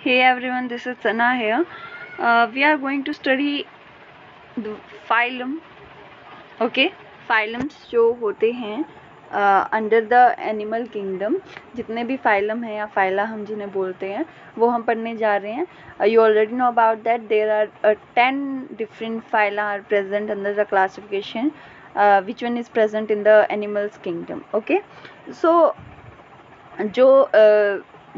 Hey everyone, this is Sana here. We are going to study the phylum. Okay, phylums जो होते हैं under the animal kingdom, जितने भी phylum हैं या फाइला हम जिन्हें बोलते हैं वो हम पढ़ने जा रहे हैं. You already know about that. There are 10 different phyla are present under the classification. Which one is present in the animals kingdom? Okay, so जो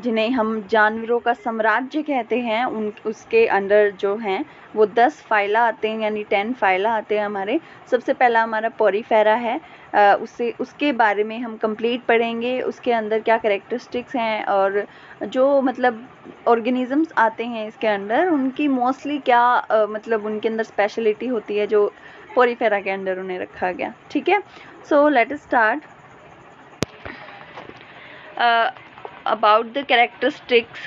जिन्हें हम जानवरों का साम्राज्य कहते हैं उसके अंडर जो हैं वो 10 फाइला आते हैं, यानी 10 फाइला आते हैं हमारे. सबसे पहला हमारा पोरीफेरा है. उसके बारे में हम कंप्लीट पढ़ेंगे, उसके अंदर क्या कैरेक्टरिस्टिक्स हैं और जो मतलब ऑर्गेनिजम्स आते हैं इसके अंदर उनकी मोस्टली क्या मतलब उनके अंदर स्पेशलिटी होती है जो पोरीफेरा के अंदर उन्हें रखा गया. ठीक है, सो let us start about the characteristics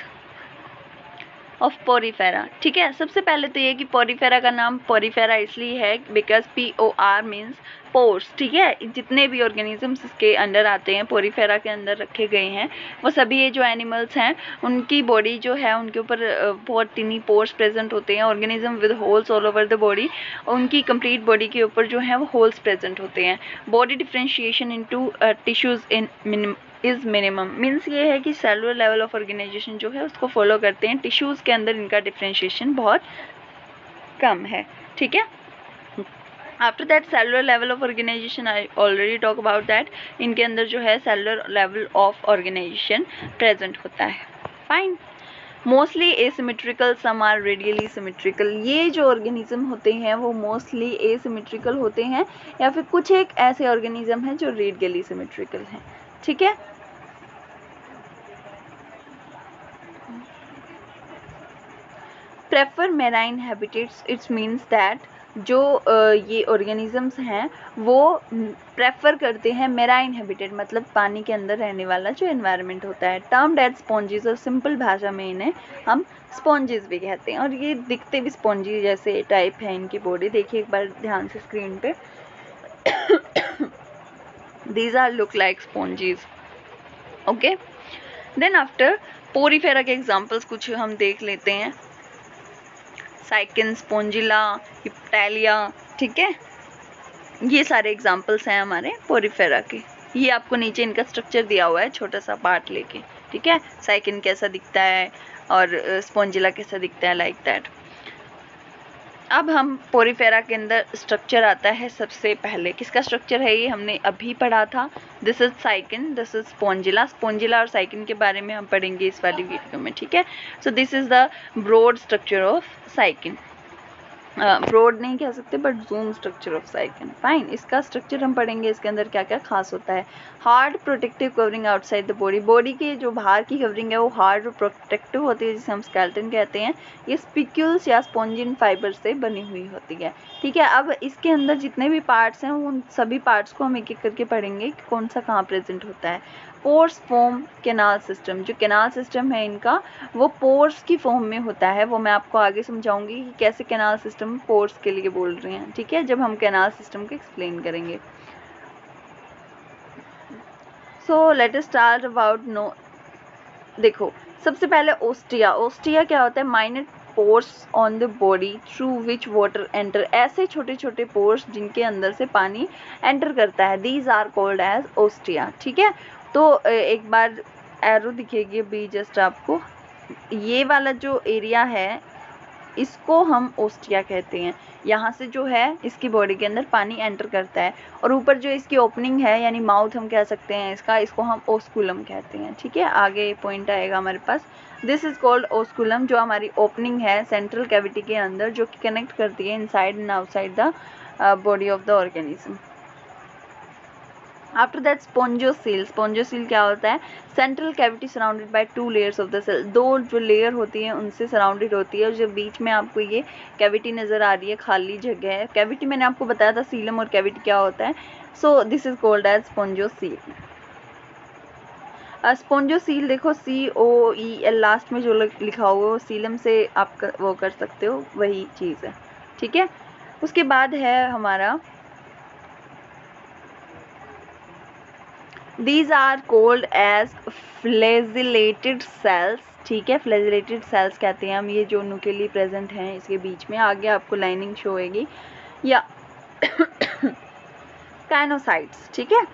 of Porifera. ठीक है, सबसे पहले तो ये कि पोरीफेरा का नाम पोरीफेरा इसलिए है बिकॉज POR मीन्स पोर्स. ठीक है, जितने भी ऑर्गेनिजम्स इसके अंडर आते हैं पोरीफेरा के अंदर रखे गए हैं वो सभी ये जो एनिमल्स हैं उनकी बॉडी जो है उनके ऊपर बहुत टिनी पोर्स प्रेजेंट होते हैं. Organism with holes all over the body, उनकी कंप्लीट बॉडी के ऊपर जो है वो होल्स प्रेजेंट होते हैं. Body differentiation into tissues in is minimum. Means ये है कि सेलुलर लेवल ऑफ ऑर्गेनाइजेशन जो है उसको फॉलो करते हैं. टिश्यूज़ के अंदर इनका डिफ्रेंशिएशन बहुत कम है. ठीक है, after that cellular level of organisation I already talk about that. इनके अंदर जो है cellular level of organisation present होता है. Fine. Mostly asymmetrical, some are radially symmetrical. ये जो ऑर्गेनिज्म होते हैं वो मोस्टली एसिमेट्रिकल होते हैं या फिर कुछ एक ऐसे ऑर्गेनिज्म हैं जो रेडियली सिमेट्रिकल हैं. ठीक है, prefer marine habitats. It's means that जो ये ऑर्गेनिजम्स हैं वो प्रेफर करते हैं मेराइन हैबिटेट, मतलब पानी के अंदर रहने वाला जो एनवायरनमेंट होता है. टर्म्ड एज स्पॉन्जीज, और सिंपल भाषा में इन्हें हम स्पॉन्जीज भी कहते हैं. और ये दिखते भी स्पॉन्जी जैसे टाइप है इनकी बॉडी. देखिए एक बार ध्यान से स्क्रीन पे. These are look like sponges. Okay, then after Porifera के एग्जाम्पल्स कुछ हम देख लेते हैं. साइकिन, स्पोंजिला, हिप्टेलिया. ठीक है, ये सारे एग्जाम्पल्स हैं हमारे पोरीफेरा के. ये आपको नीचे इनका स्ट्रक्चर दिया हुआ है छोटा सा पार्ट लेके. ठीक है, साइकिन कैसा दिखता है और स्पोंजिला कैसा दिखता है, लाइक दैट. अब हम पोरीफेरा के अंदर स्ट्रक्चर आता है. सबसे पहले किसका स्ट्रक्चर है ये हमने अभी पढ़ा था. This is Sycon, this is Spongilla. Spongilla और साइकिन के बारे में हम पढ़ेंगे इस वाली वीडियो में. ठीक है, so this is the broad structure of Sycon. Broad नहीं कह सकते but zoom structure of Sycon. Fine, इसका स्ट्रक्चर हम पढ़ेंगे. इसके अंदर क्या क्या खास होता है. Hard protective covering outside the body. Body की जो बाहर की कवरिंग है वो हार्ड और प्रोटेक्टिव होती है जिसे हम स्केलेटन कहते हैं. ये स्पिक्यूल्स या स्पॉन्जिन फाइबर से बनी हुई होती है. ठीक है, अब इसके अंदर जितने भी पार्ट्स हैं उन सभी पार्ट्स को हम एक एक करके पढ़ेंगे कि कौन सा कहाँ प्रेजेंट होता है. Pores form canal system. जो कैनाल सिस्टम है इनका वो पोर्स की फॉर्म में होता है. वो मैं आपको आगे समझाऊंगी कि कैसे कैनाल सिस्टम पोर्स के लिए बोल रहे हैं. ठीक है, जब हम कैनाल सिस्टम को एक्सप्लेन करेंगे. So let us start about no. देखो सबसे पहले ओस्टिया. ओस्टिया क्या होता है. Minor pores on the body through which water enter. ऐसे छोटे छोटे पोर्स जिनके अंदर से पानी एंटर करता है. These are called as ostia. ठीक है, तो एक बार एरो दिखेगी अभी जस्ट आपको. ये वाला जो एरिया है इसको हम ओस्टिया कहते हैं. यहाँ से जो है इसकी बॉडी के अंदर पानी एंटर करता है और ऊपर जो इसकी ओपनिंग है यानी माउथ हम कह सकते हैं इसका, इसको हम ओस्कुलम कहते हैं. ठीक है, आगे पॉइंट आएगा हमारे पास. दिस इज कॉल्ड ओस्कुलम, जो हमारी ओपनिंग है सेंट्रल कैविटी के अंदर जो कि कनेक्ट करती है inside and outside the body of the organism. After that spongocoel. Spongocoel क्या होता है. Central cavity surrounded by 2 layers of the cell. 2 जो लेयर होती है उनसे सराउंडेड होती है और जो बीच में आपको ये कैविटी नज़र आ रही है, खाली जगह है. कैविटी मैंने आपको बताया था सीलम और कैविटी क्या होता है. So this is called as spongocoel. Spongocoel देखो COEL लास्ट में जो लिखा हुआ है वो सीलम से आप वो कर सकते हो, वही चीज़ है. ठीक है, उसके बाद है हमारा these are called as flagellated cells, ठीक है, फ्लैजिलेटेड सेल्स कहते हैं हम ये जो न्यूक्लियली प्रेजेंट हैं इसके बीच में। आगे आपको लाइनिंग शो होगी या काइनोसाइट्स, ठीक है।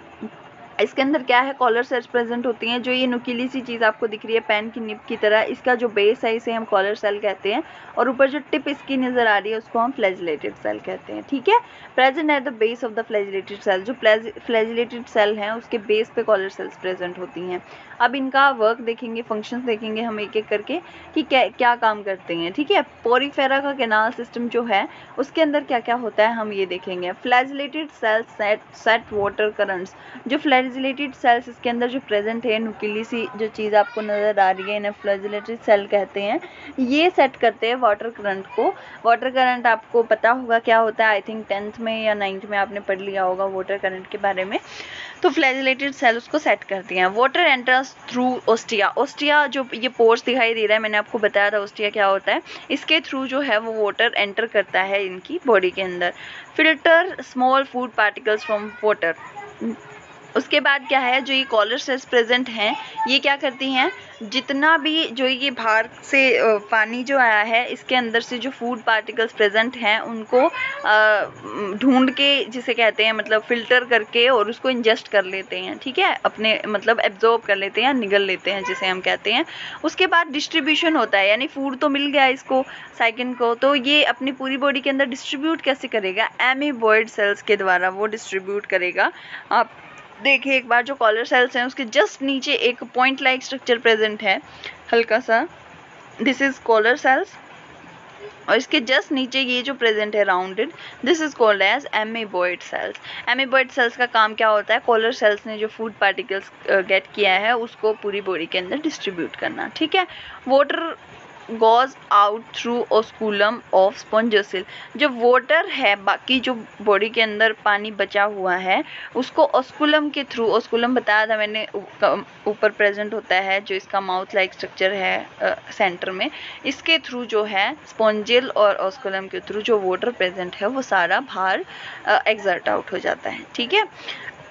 इसके अंदर क्या है, कॉलर सेल्स प्रेजेंट होती हैं। जो ये नुकीली सी चीज़ आपको दिख रही है पेन की निब की तरह, इसका जो बेस है इसे हम कॉलर सेल कहते हैं, और ऊपर जो टिप इसकी नज़र आ रही है उसको हम फ्लैजिलेटेड सेल कहते हैं, ठीक है। Present at the base of the flagellated cell, जो फ्लैजिलेटेड सेल हैं उसके बेस पे कॉलर सेल्स प्रेजेंट होती हैं। अब इनका वर्क देखेंगे, फंक्शंस देखेंगे हम एक एक करके कि क्या काम करते हैं, ठीक है। पोरीफेरा का कैनाल सिस्टम जो है उसके अंदर क्या क्या होता है हम ये देखेंगे। Flagellated sales set water currents, जो फ्लैजिलेटेड सेल्स इसके अंदर जो प्रेजेंट है, नुकीली सी जो चीज़ आपको नज़र आ रही है, इन्हें फ्लैजिलेटेड सेल कहते हैं। ये सेट करते हैं वाटर करंट को। वाटर करंट आपको पता होगा क्या होता है, आई थिंक 10th में या 9th में आपने पढ़ लिया होगा वाटर करंट के बारे में। तो फ्लैजिलेटेड सेल उसको सेट करती हैं। Water enters through ostia, ostia जो ये पोर्स दिखाई दे रहा है, मैंने आपको बताया था ओस्टिया क्या होता है। इसके थ्रू जो है वो वाटर एंटर करता है इनकी बॉडी के अंदर। Filter small food particles from water. उसके बाद क्या है, जो ये कॉलर सेल्स प्रेजेंट हैं ये क्या करती हैं, जितना भी जो ये बाहर से पानी जो आया है इसके अंदर से जो फूड पार्टिकल्स प्रेजेंट हैं उनको ढूंढ के, जिसे कहते हैं मतलब फिल्टर करके, और उसको इंजेस्ट कर लेते हैं, ठीक है, अपने मतलब एब्जॉर्ब कर लेते हैं, निगल लेते हैं जिसे हम कहते हैं। उसके बाद डिस्ट्रीब्यूशन होता है, यानी फूड तो मिल गया इसको साइकिन को, तो ये अपनी पूरी बॉडी के अंदर डिस्ट्रीब्यूट कैसे करेगा, एमीबॉइड सेल्स के द्वारा वो डिस्ट्रीब्यूट करेगा। आप देखिए एक बार, जो कॉलर सेल्स हैं उसके जस्ट नीचे एक पॉइंट लाइक स्ट्रक्चर प्रेजेंट है हल्का सा, दिस इज कॉलर सेल्स, और इसके जस्ट नीचे ये जो प्रेजेंट है rounded, this is called as amoeboid cells. Amoeboid cells का काम क्या होता है, कॉलर सेल्स ने जो फूड पार्टिकल्स गेट किया है उसको पूरी बॉडी के अंदर डिस्ट्रीब्यूट करना, ठीक है। Water goes out through osculum of spongocoel, जो वाटर है बाकी जो बॉडी के अंदर पानी बचा हुआ है उसको ओस्कुलम के थ्रू, ओस्कुलम बताया था मैंने ऊपर प्रेजेंट होता है, जो इसका माउथ लाइक स्ट्रक्चर है सेंटर में, इसके थ्रू जो है स्पॉन्जिल और ओस्कुलम के थ्रू जो वाटर प्रेजेंट है वो सारा बाहर एग्जर्ट आउट हो जाता है, ठीक है।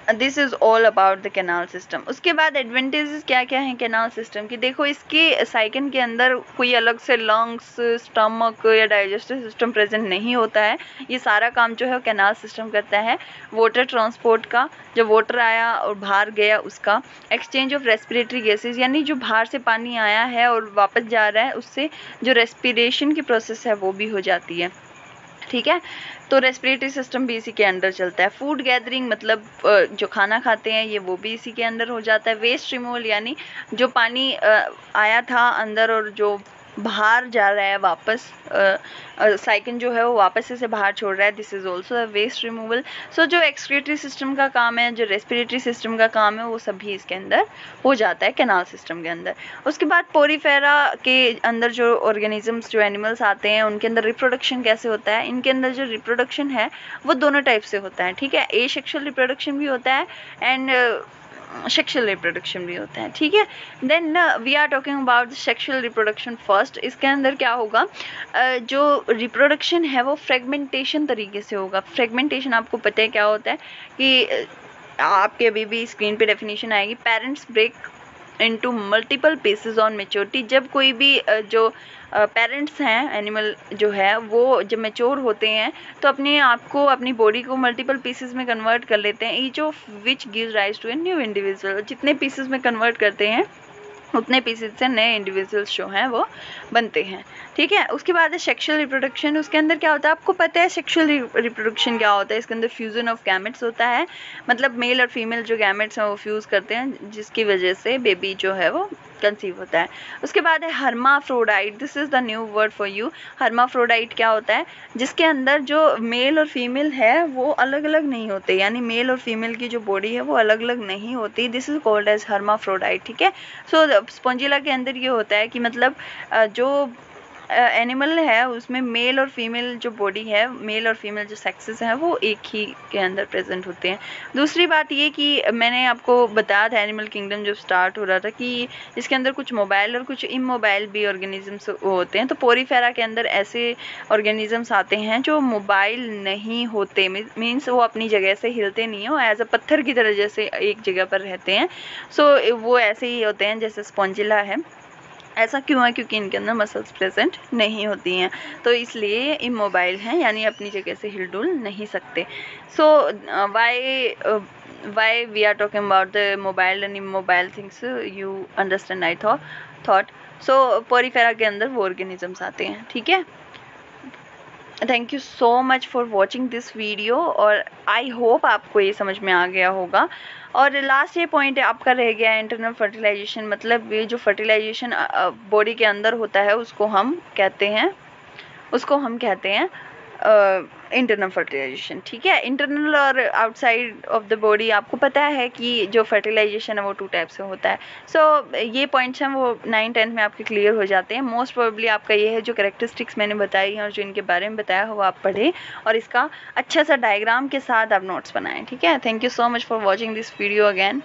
This is all about the canal system. उसके बाद एडवांटेजेस क्या क्या हैं कैनाल सिस्टम की, देखो इसके साइकिन के अंदर कोई अलग से लंग्स, स्टमक या डाइजेस्टिव सिस्टम प्रेजेंट नहीं होता है। ये सारा काम जो है कैनाल सिस्टम करता है। वाटर ट्रांसपोर्ट का, जब वाटर आया और बाहर गया उसका, एक्सचेंज ऑफ रेस्पिरेटरी गैसेज, यानी जो बाहर से पानी आया है और वापस जा रहा है उससे जो रेस्पिरेशन की प्रोसेस है वो भी हो जाती है, ठीक है। तो रेस्पिरेटरी सिस्टम भी इसी के अंडर चलता है। फूड गैदरिंग मतलब जो खाना खाते हैं ये वो भी इसी के अंदर हो जाता है। वेस्ट रिमूवल यानी जो पानी आया था अंदर और जो बाहर जा रहा है वापस, साइकिन जो है वो वापस से बाहर छोड़ रहा है, this is also waste removal. So जो एक्सक्रीटरी सिस्टम का काम है, जो रेस्पिरेटरी सिस्टम का काम है, वो सभी इसके अंदर हो जाता है कैनाल सिस्टम के अंदर। उसके बाद पोरीफेरा के अंदर जो ऑर्गेनिजम्स, जो एनिमल्स आते हैं उनके अंदर रिप्रोडक्शन कैसे होता है, इनके अंदर जो रिप्रोडक्शन है वो दोनों टाइप से होता है, ठीक है। ए सेक्शुअल रिप्रोडक्शन भी होता है एंड सेक्शुअल रिप्रोडक्शन भी होता है, ठीक है। Then we are talking about sexual reproduction first. इसके अंदर क्या होगा, जो रिप्रोडक्शन है वो फ्रेगमेंटेशन तरीके से होगा। फ्रेगमेंटेशन आपको पता है क्या होता है कि आपके अभी भी स्क्रीन पे डेफिनेशन आएगी, parents break into multiple pieces on maturity. जब कोई भी जो पेरेंट्स हैं, एनिमल जो है वो जब मेच्योर होते हैं तो अपने आप को, अपनी बॉडी को मल्टीपल पीसेस में कन्वर्ट कर लेते हैं, each of which gives rise to a new individual. जितने पीसेस में कन्वर्ट करते हैं उतने पीसेस से नए इंडिविजुअल्स जो हैं वो बनते हैं, ठीक है। उसके बाद है सेक्सुअल रिप्रोडक्शन। उसके अंदर क्या होता है, आपको पता है सेक्सुअल रिप्रोडक्शन क्या होता है। इसके अंदर फ्यूजन ऑफ गैमेट्स होता है, मतलब मेल और फीमेल जो गैमेट्स हैं वो फ्यूज़ करते हैं, जिसकी वजह से बेबी जो है वो कंसीव होता है। उसके बाद है hermaphrodite, this is the new word for you. Hermaphrodite क्या होता है, जिसके अंदर जो मेल और फीमेल है वो अलग अलग नहीं होते, यानी मेल और फीमेल की जो बॉडी है वो अलग अलग नहीं होती, this is called as hermaphrodite, ठीक है। सो स्पॉन्जिला के अंदर ये होता है कि मतलब जो एनिमल है उसमें मेल और फीमेल जो बॉडी है, मेल और फीमेल जो सेक्सेस हैं वो एक ही के अंदर प्रेजेंट होते हैं। दूसरी बात ये कि मैंने आपको बताया था एनिमल किंगडम जब स्टार्ट हो रहा था कि इसके अंदर कुछ मोबाइल और कुछ इमोबाइल भी ऑर्गेनिजम्स होते हैं। तो पोरीफेरा के अंदर ऐसे ऑर्गेनिजम्स आते हैं जो मोबाइल नहीं होते, मीन्स वो अपनी जगह से हिलते नहीं हो, एज अ पत्थर की तरह जैसे एक जगह पर रहते हैं। सो वो ऐसे ही होते हैं जैसे स्पॉन्जिला है। ऐसा क्यों है? क्योंकि इनके अंदर मसल्स प्रेजेंट नहीं होती हैं, तो इसलिए इमोबाइल हैं, यानी अपनी जगह से हिलडुल नहीं सकते। So why we are talking about the mobile and immobile things, you understand I thought. So Porifera के अंदर वो ऑर्गेनिजम्स आते हैं, ठीक है। Thank you so much for watching this video, और आई होप आपको ये समझ में आ गया होगा। और लास्ट ये पॉइंट आपका रह गया है इंटरनल फर्टिलाइजेशन, मतलब ये जो फर्टिलाइजेशन बॉडी के अंदर होता है उसको हम कहते हैं इंटरनल फर्टिलाइजेशन, ठीक है। इंटरनल और आउटसाइड ऑफ द बॉडी, आपको पता है कि जो फर्टिलाइजेशन है वो 2 टाइप से होता है। सो ये पॉइंट्स हैं वो 9th-10th में आपके क्लियर हो जाते हैं। मोस्ट प्रोबेबली आपका ये है जो कैरेक्टरिस्टिक्स मैंने बताई हैं और जो इनके बारे में बताया हो आप पढ़ें, और इसका अच्छा सा डायग्राम के साथ आप नोट्स बनाएं, ठीक है। Thank you so much for watching this video again.